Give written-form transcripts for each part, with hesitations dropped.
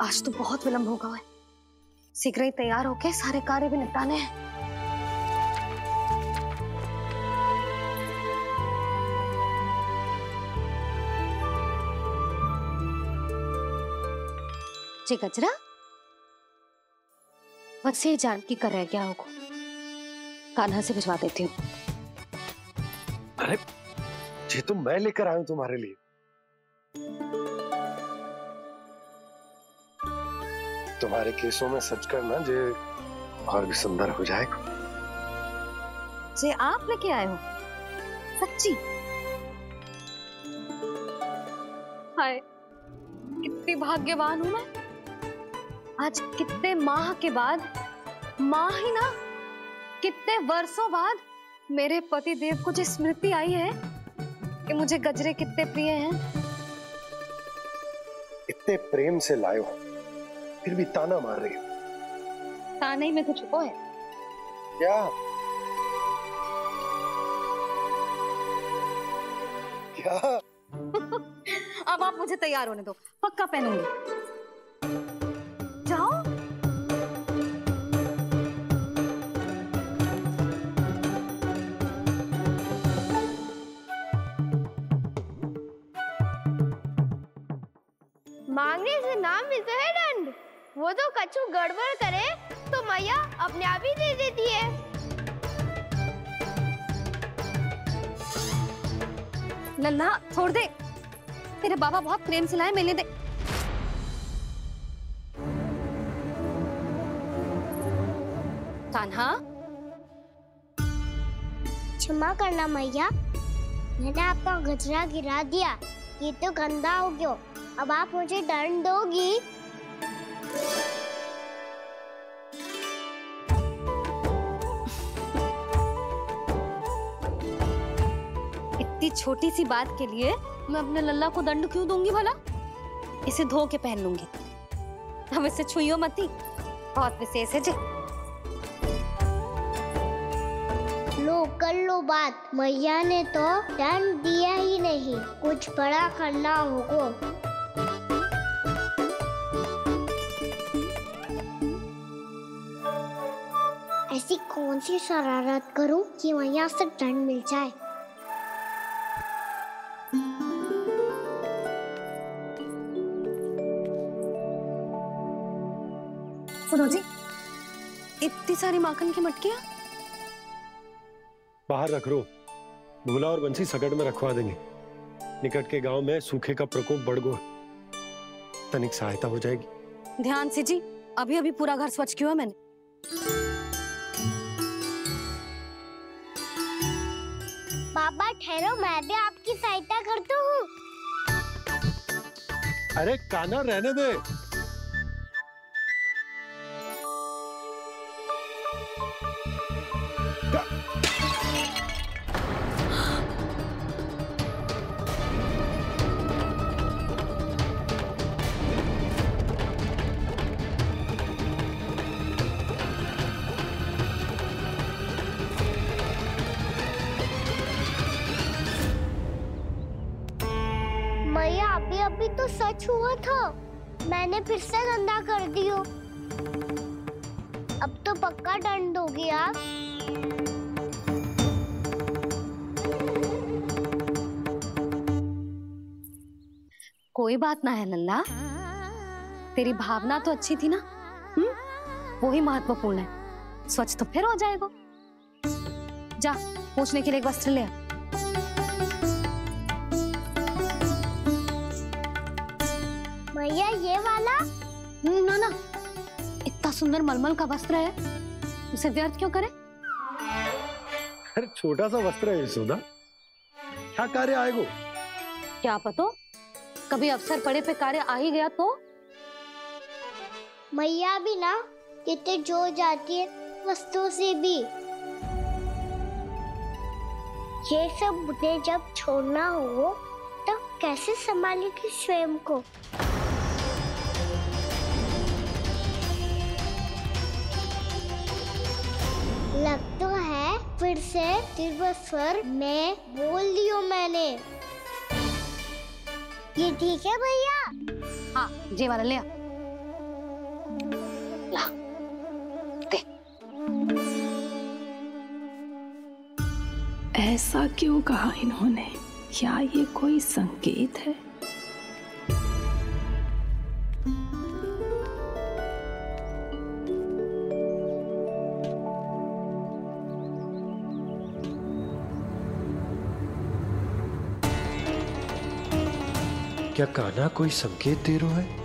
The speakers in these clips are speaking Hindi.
आज तो बहुत विलंब होगा है। शीघ्र ही तैयार होके सारे कार्य भी निपटाने हैं। जी गजरा, बस ये जानकी कर रह गया होगा, कान्हा से भिजवा देती हूँ। अरे ये तो मैं लेकर आया हूं तुम्हारे लिए। तुम्हारे केसों में सच करना जे और भी सुंदर हो जाएगा। जे आप लेके आए हो? सच्ची? हाय, कितनी भाग्यवान हूं मैं। आज कितने माह के बाद, माह ही ना, कितने वर्षों बाद मेरे पति देव को जो स्मृति आई है कि मुझे गजरे कितने प्रिय हैं। इतने प्रेम से लाए हो, फिर भी ताना मार रही हो। ताने में कुछ छुपो है क्या? क्या? अब आप मुझे तैयार होने दो, पक्का पहनूंगी। जाओ। मांगने से नाम मिलता है दंड। वो तो कछु गड़बड़ करे तो मैया अपने आप ही दे देती है। नन्हा छोड़ दे, तेरे बाबा बहुत प्रेम से लाए, मिलने दे। कान्हा, क्षमा करना मैया, मैंने आपका गजरा गिरा दिया, ये तो गंदा हो गया। अब आप मुझे दंड दोगी? इतनी छोटी सी बात के लिए मैं अपने लल्ला को दंड क्यों दूंगी भला? इसे धो के पहन लूंगी। हम इसे छुइयो मती, बहुत विशेष है जी। लो कर लो बात, मैया ने तो दंड दिया ही नहीं, कुछ बड़ा करना होगा। ऐसी कौन सी शरारत करूं कि मैया से दंड मिल जाए? सुनो जी, इतनी सारी माखन की मटकियां बाहर रख रो, भूला और बंसी सकट में रखवा देंगे। निकट के गांव में सूखे का प्रकोप बढ़ गो, तनिक सहायता हो जाएगी। ध्यान से जी, अभी अभी पूरा घर स्वच्छ किया है मैंने। बाबा ठहरो, मैं भी आपकी सहायता करता हूँ। अरे कान्हा रहने दे। मैया अभी अभी तो सच हुआ था, मैंने फिर से गंदा कर दिया। अब तो पक्का दंड दोगी आप। कोई बात ना है लल्ला, तेरी भावना तो अच्छी थी ना, वो ही महत्वपूर्ण है। स्वच्छ तो फिर हो जाएगा। जा, पूछने के लिए एक वस्त्र ले आ। भैया ये वाला? ना ना, इतना सुंदर मलमल का वस्त्र है, उसे व्यर्थ क्यों करे? अरे छोटा सा वस्त्र है यशोदा, क्या कार्य आएगा? क्या पता, कभी अवसर पड़े पे कार्य आ ही गया तो? मैया भी ना कितने जो जाती है वस्तुओं से भी। ये सब मुझे जब छोड़ना हो तो कैसे संभालेगी स्वयं को? लगता है फिर से तीव्र स्वर में बोल दियो मैंने। ये ठीक है भैया? हाँ, ये वाला ले आ। ला दे। ऐसा क्यों कहा इन्होंने? क्या ये कोई संकेत है? क्या कान्हा कोई संकेत दे रहा है?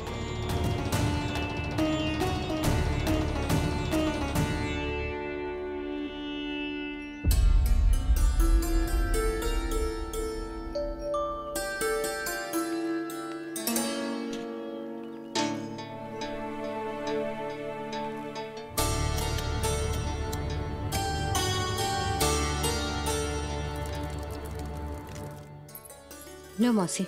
लो मौसी।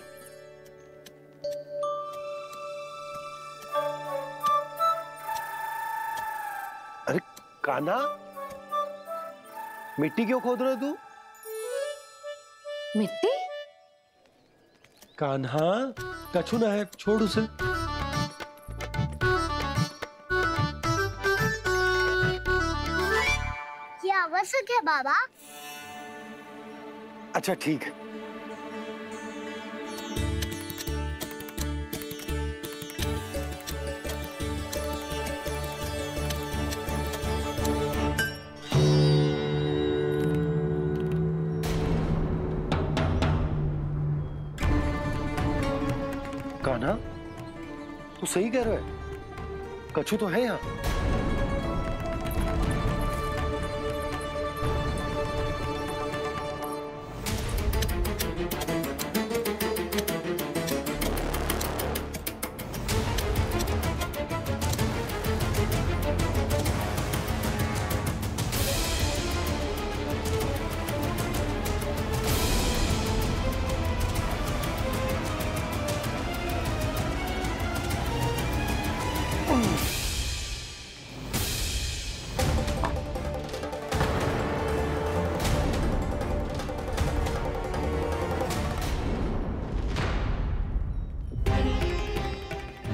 अरे कान्हा, मिट्टी क्यों खोद रहे तू? मिट्टी? कान्हा, कछु ना है, छोड़ उसे। ये आवश्यक है बाबा। अच्छा ठीक है। कान्हा, तू सही कह रहा है, कछु तो है यहाँ।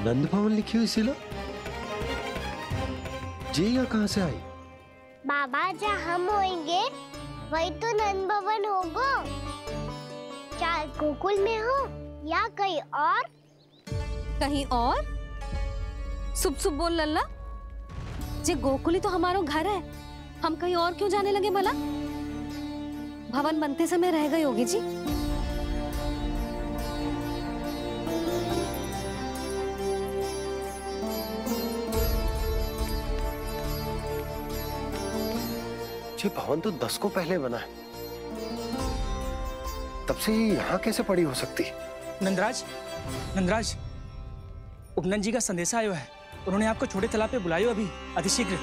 नंद भवन लिखी हुई सिला जी यहाँ कहाँ से आई? बाबा जहाँ हम होंगे वही तो नंद भवन होगा। चाहे गोकुल में हो या कहीं और। कहीं और? सुब सुब बोल लल्ला। जे गोकुली तो हमारा घर है, हम कहीं और क्यों जाने लगे भला? भवन बनते समय रह गई होगी जी। ये भवन तो 10 को पहले बना है, तब से ये यहाँ कैसे पड़ी हो सकती? नंदराज, नंदराज, उपनंद जी का संदेशा आयो है। उन्होंने आपको छोटे तालाब पे बुलायो अभी, अतिशीघ्र।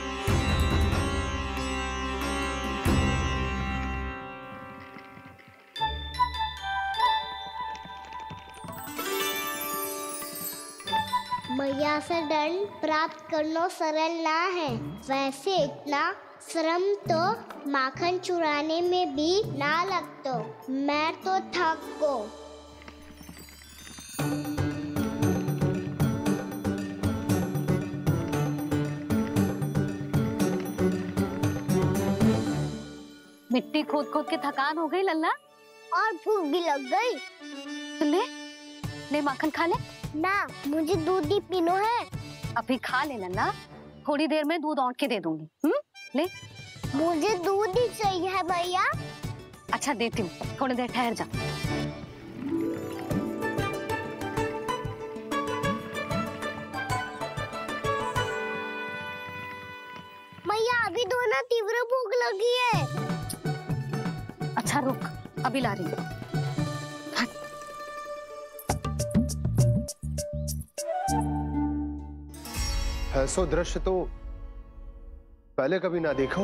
मैया से दंड प्राप्त करना सरल ना है। वैसे इतना श्रम तो माखन चुराने में भी ना लगतो। मैं तो थक गो। मिट्टी खोद खोद के थकान हो गई लल्ला, और भूख भी लग गई। तो ले ले माखन खा ले। ना, मुझे दूध ही पीनो है। अभी खा ले लल्ला, थोड़ी देर में दूध औंट के दे दूंगी। ले। मुझे दूध ही चाहिए है भैया। अच्छा देती हूँ, थोड़ी देर ठहर जा। मैया अभी दोनों तीव्र भूख लगी है। अच्छा रुक, अभी ला रही हूँ। ऐसा दृश्य तो पहले कभी ना देखो।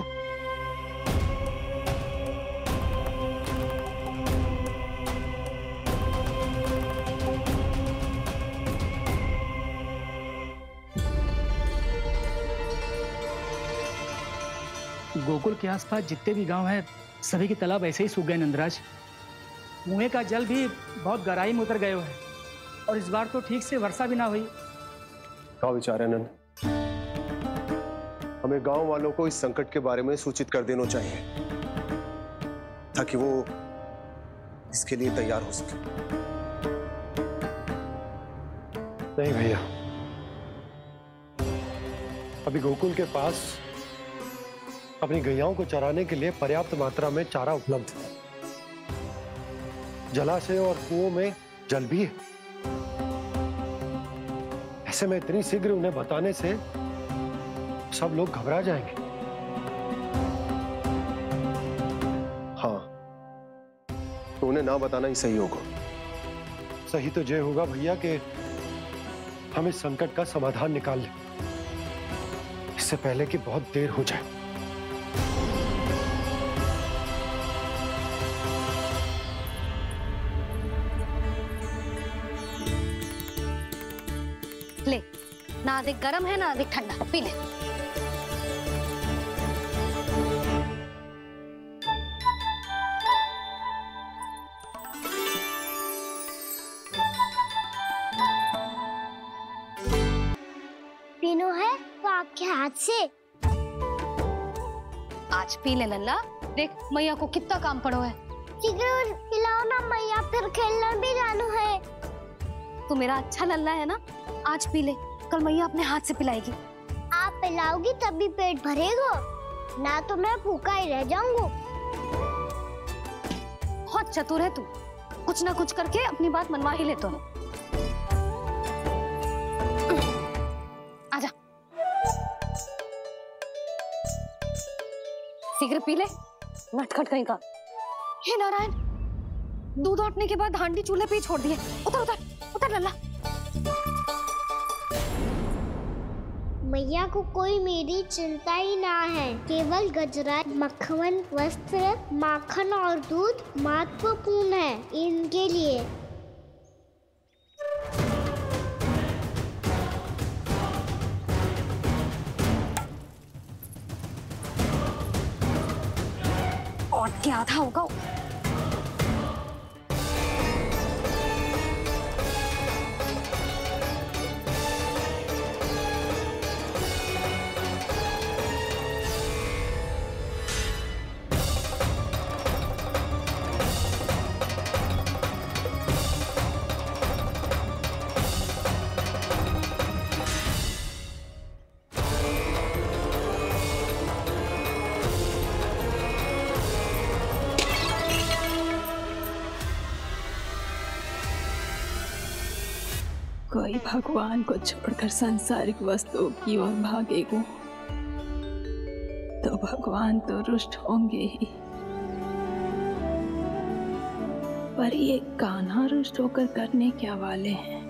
गोकुल के आसपास जितने भी गांव हैं, सभी के तालाब ऐसे ही सूख गए नंदराज। कुएं का जल भी बहुत गहराई में उतर गए है, और इस बार तो ठीक से वर्षा भी ना हुई। क्या विचार है नंद? हमें गांव वालों को इस संकट के बारे में सूचित कर देना चाहिए ताकि वो इसके लिए तैयार हो सके। नहीं भैया, अभी गोकुल के पास अपनी गैयाओं को चराने के लिए पर्याप्त मात्रा में चारा उपलब्ध है। जलाशय और कुओं में जल भी है। ऐसे में इतनी शीघ्र उन्हें बताने से सब लोग घबरा जाएंगे। हाँ, तो उन्हें ना बताना ही सही होगा। सही तो ये होगा भैया कि हम इस संकट का समाधान निकाल लें, इससे पहले कि बहुत देर हो जाए। ले, ना अधिक गर्म है ना अधिक ठंडा, पी ले। पीनो है तो आपके हाथ से। आज पी ले लल्ला, देख मैया को कितना काम पड़ो है। शीघ्र पिलाओ ना मैया, फिर खेलने भी जाना है। तू मेरा अच्छा लल्ला है ना, आज पी ले, कल मैया अपने हाथ से पिलाएगी। आप पिलाओगी तभी पेट भरेगा, ना तो मैं भूखा ही रह जाऊंगा। बहुत चतुर है तू, कुछ ना कुछ करके अपनी बात मनवा ही लेता है। आजा, शीघ्र पी ले, नटखट कहीं का। हे नारायण, दूध औटने के बाद हांडी चूल्हे पे ही छोड़ दिए। उतर उतर उतर लल्ला। मैया को कोई मेरी चिंता ही ना है। केवल गजरा, मक्खन, वस्त्र, माखन और दूध महत्वपूर्ण है इनके लिए। और क्या आधा होगा। कोई भगवान को छोड़कर सांसारिक वस्तुओं की ओर भागेगा तो भगवान तो रुष्ट होंगे ही, पर ये कान्हा रुष्ट होकर करने क्या वाले हैं।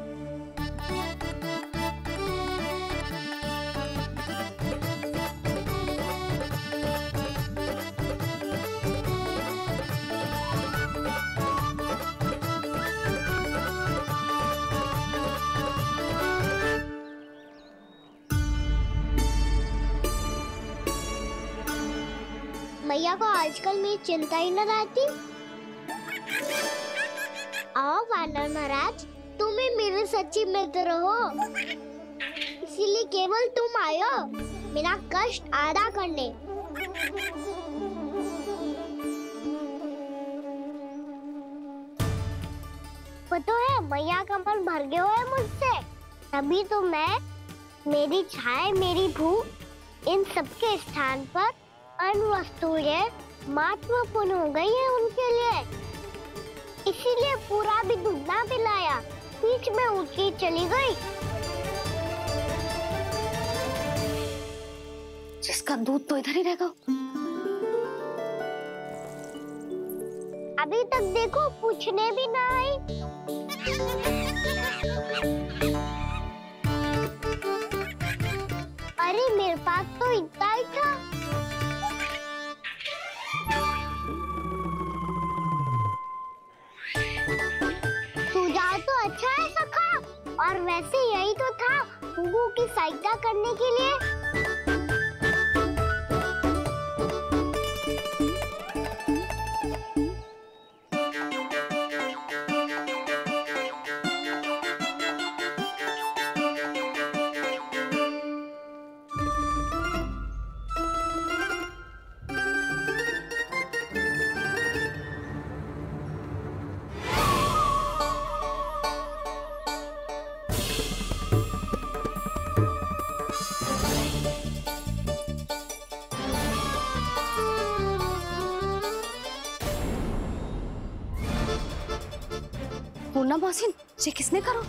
मैया को आजकल मेरी चिंता ही न रहती। आओ वानर महाराज, तुम ही मेरे सच्ची मित्र हो, इसीलिए केवल तुम आयो मेरा कष्ट आधा करने। पता है मैया का मन भर गया है मुझसे, तभी तो मैं, मेरी छाया, मेरी भूख, इन सबके स्थान पर अन्य वस्तुएं महत्वपूर्ण हो गई है उनके लिए। इसीलिए पूरा भी दूध ना पिलाया, बीच में उठ के चली गई। जिसका दूध तो इधर ही रहेगा। अभी तक देखो पूछने भी ना आई। अरे मेरे पास तो इतना ही था। सुझाव तो अच्छा है सखा, और वैसे यही तो था गुगु की सहायता करने के लिए। मौसी, ये किसने करो?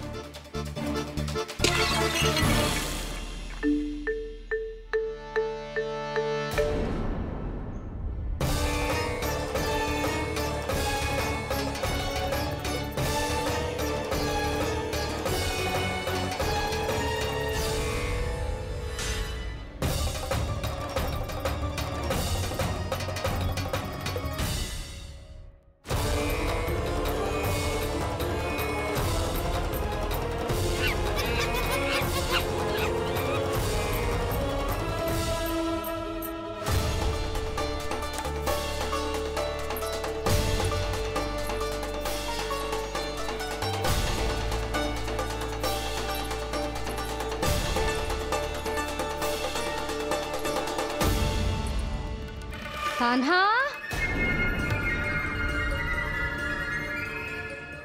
कान्हा,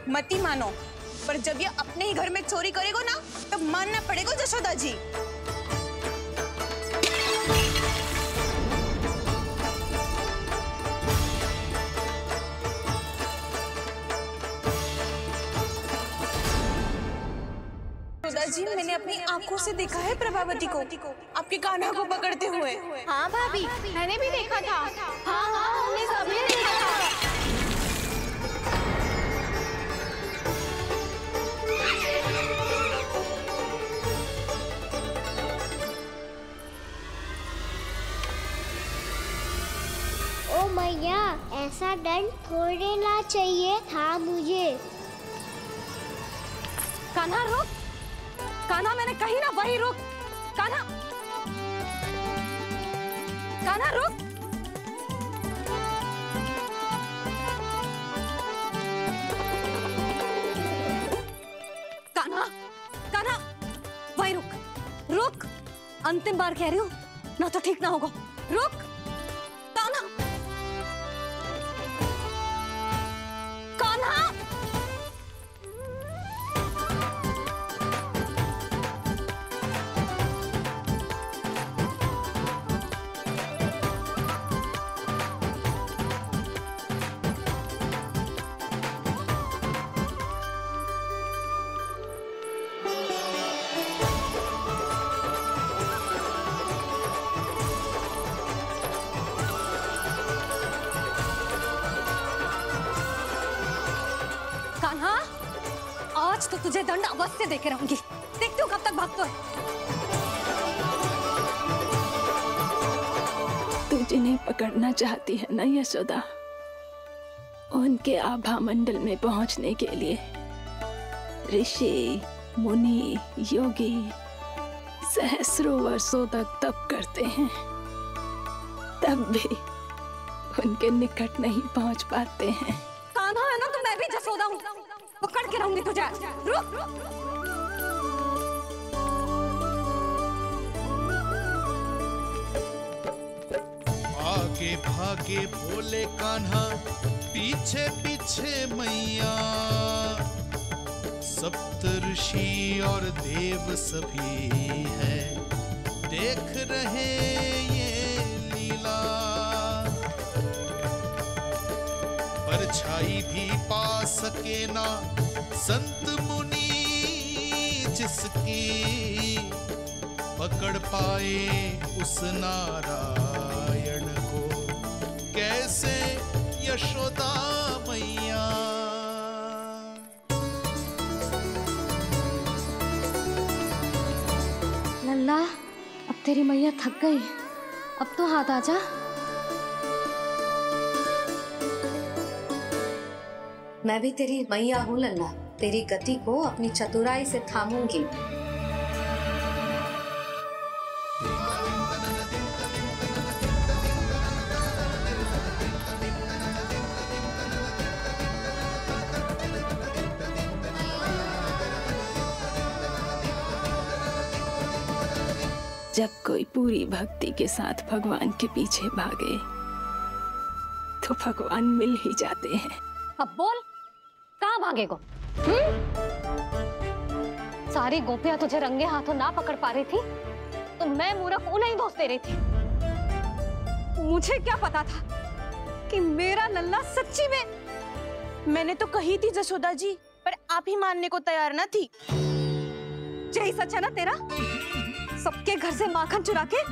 मती मानो, पर जब ये अपने ही घर में चोरी करेगा ना, तब मानना पड़ेगा जशोदा जी। जशोदा जी, मैंने अपनी आंखों से देखा है प्रभावती को आपके कान्हा को पकड़ते हुए। हाँ भाभी, मैंने भी देखा था। हाँ हाँ, हमने सबने देखा था। ओ मैया, ऐसा दंड थोड़े ना चाहिए था मुझे। कान्हा रुक, कान्हा मैंने कही ना वही रुक। कान्हा, कान्हा रुक। कान्हा, कान्हा वही रुक, रुक। अंतिम बार कह रही हूँ, ना तो ठीक ना होगा। रुक कान्हा, कान्हा। कान्हा, आज तो तुझे दंड अवश्य देके रहूंगी। देखती हूँ कब तक भागता है। तू जिन्हें पकड़ना चाहती है ना यशोदा, उनके आभा मंडल में पहुंचने के लिए ऋषि, मुनि, योगी सहस्रों वर्षों तक तप करते हैं, तब भी उनके निकट नहीं पहुंच पाते हैं। कान्हा है ना, तो मैं भी जसोदा हूँ, पकड़ के रहूंगी तुझे। रुक। आगे भागे भोले कान्हा, पीछे पीछे मैया, सप्त ऋषि और देव सभी है, देख रहे ये लीला। परछाई भी पा सके ना संत मुनि, जिसकी पकड़ पाए उस नारायण को, कैसे यशोदा मैया। लल्ला, अब तेरी मैया थक गई, अब तो हाथ आजा। मैं भी तेरी मैया हूँ लल्ला, तेरी गति को अपनी चतुराई से थामूंगी। जब कोई पूरी भक्ति के साथ भगवान के पीछे भागे तो भगवान मिल ही जाते हैं। अब बोल, कहाँ भागेगा? सारी गोपियां तुझे रंगे हाथों ना पकड़ पा रही थी, तो मैं मूर्ख उन्हें ही दोष दे रही थी। मुझे क्या पता था कि मेरा लल्ला सच्ची में। मैंने तो कही थी जसोदा जी, पर आप ही मानने को तैयार न थी। यही सच है ना तेरा? सबके घर से माखन चुरा के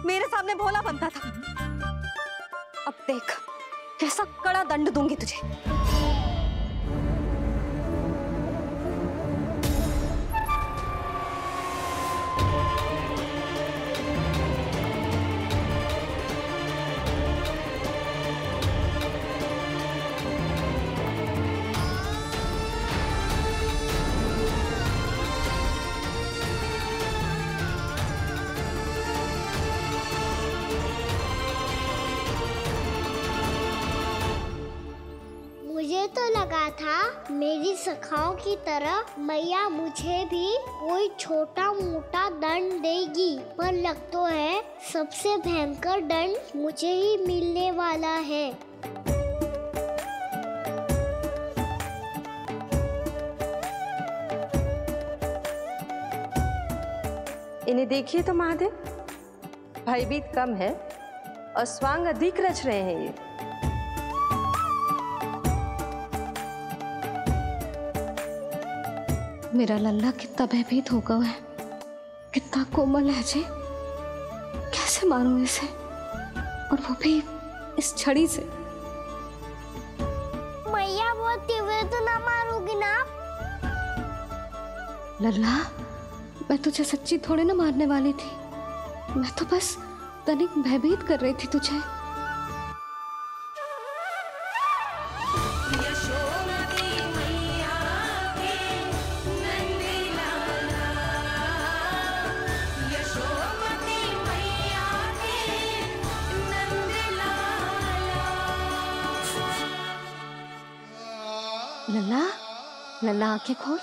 मेरे सामने भोला बनता था। अब देख कैसा कड़ा दंड दूंगी तुझे। मुझे तो लगा था मेरी सखाओं की तरह मैया मुझे भी कोई छोटा मोटा दंड देगी, पर लग तो है सबसे भयंकर दंड मुझे ही मिलने वाला है। इन्हें देखिए तो महादेव, भयभीत कम है और स्वांग अधिक रच रहे हैं ये। मेरा लल्ला कितना भयभीत होगा है, कितना कोमल है जी। कैसे मारूं इसे, और वो भी इस छड़ी से। मैया बोलते हुए तो ना मारोगी ना? लल्ला, मैं तुझे सच्ची थोड़े ना मारने वाली थी। मैं तो बस तनिक भयभीत कर रही थी तुझे। लल्ला, लल्ला आंखें खोल।